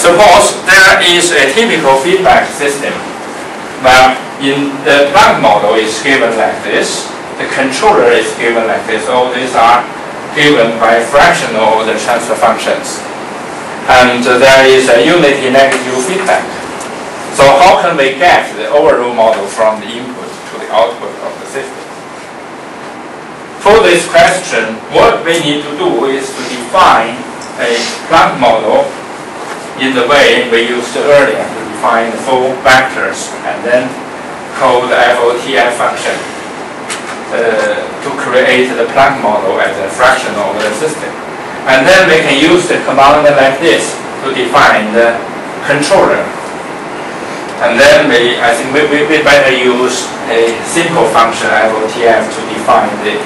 Suppose there is a typical feedback system where in the Planck model is given like this, the controller is given like this. All these are given by fractional order transfer functions. And there is a unity negative feedback. So how can we get the overall model from the input to the output of the system? For this question, what we need to do is to define a Planck model in the way we used earlier to define the full vectors and then call the FOTF function to create the Planck model as a fractional order system. And then we can use the command like this to define the controller. And then I think we better use a simple function FOTF to define the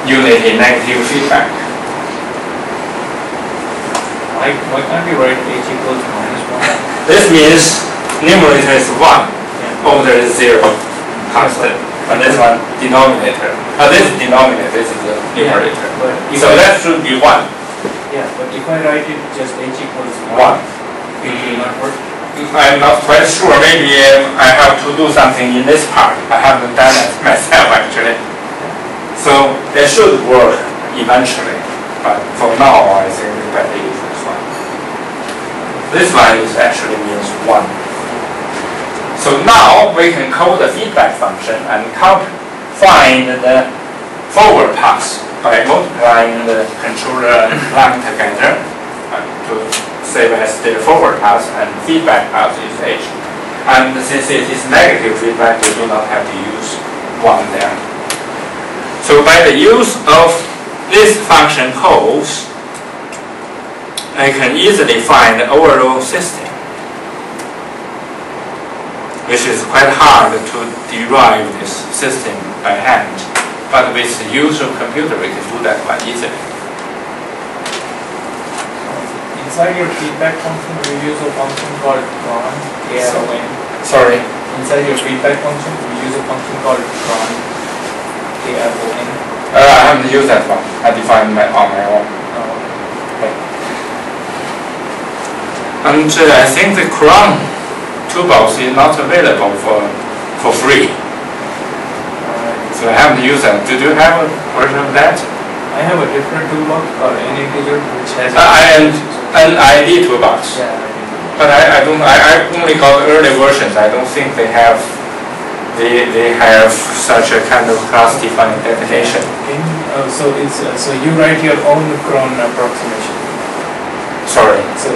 unity negative feedback. Why can't we write h equals -1? This means numerator is 1, order is 0, constant. And this one, denominator. This is denominator, this is the numerator. So that should be 1. Yeah, but if I write it just h equals 1, it will not work? I'm not quite sure. Maybe I have to do something in this part. I haven't done it myself actually. So it should work eventually. But for now, I think we better use this one. This one is actually means 1. So now we can call the feedback function and find the forward path by multiplying the controller and Planck together to save as the forward path, and feedback path is h. And since it is negative feedback, we do not have to use 1 there. So by the use of this function calls, I can easily find the overall system, which is quite hard to derive this system by hand. But with the use of computer, we can do that quite easily. Inside your feedback function, we use a function called cron, K-R-O-N. Sorry? Inside your feedback function, we use a function called cron, K-R-O-N. I haven't used that one. I defined on my own. Okay. And I think the cron toolbox is not available for free. So I haven't used that. Do you have a version of that? I have a different toolbox called n2.4 which has an ID toolbox. Yeah, but I only got early versions. I don't think they have such a kind of class-defined definition. So you write your own cron approximation. Sorry. So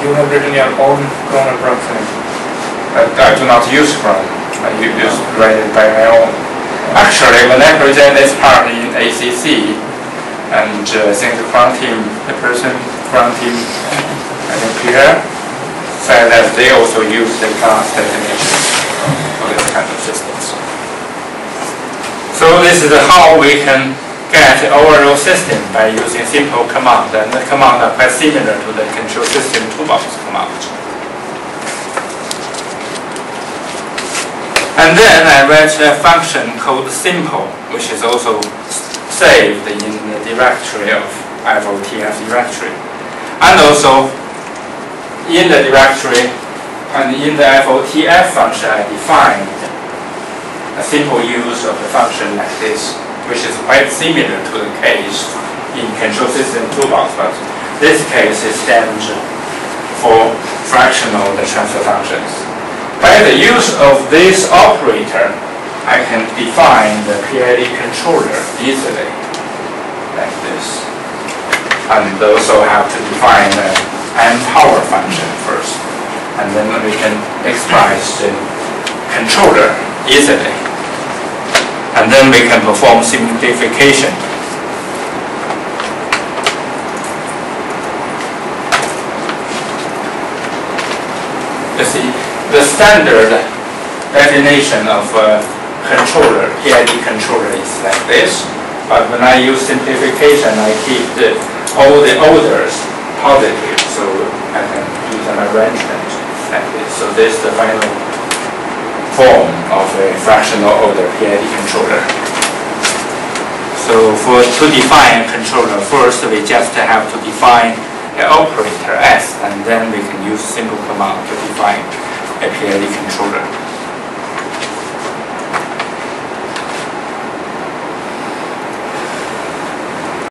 you have written your own cron approximation. I do not use cron. I just write it by my own. Actually, when I present this part in ACC, and I think the cron team, I think Pierre, said that they also use the class definition for this kind of systems. So this is how we can get the overall system by using simple command, and the commands are quite similar to the control system toolbox command. And then I write a function called simple, which is also saved in the directory of FOTF directory. And also in the directory and in the FOTF function, I defined a simple use of the function like this, which is quite similar to the case in control system toolbox, but this case is stands for fractional transfer functions. By the use of this operator, I can define the PID controller easily, like this. And also have to define the n power function first. And then we can express the controller easily. And then we can perform simplification. You see, the standard definition of controller, PID controller, is like this. But when I use simplification, I keep all the orders positive, so I can do some arrangement like this. So this is the final form of a fractional order PID controller. So to define a controller, first we just have to define the operator S, and then we can use simple command to define a PID controller.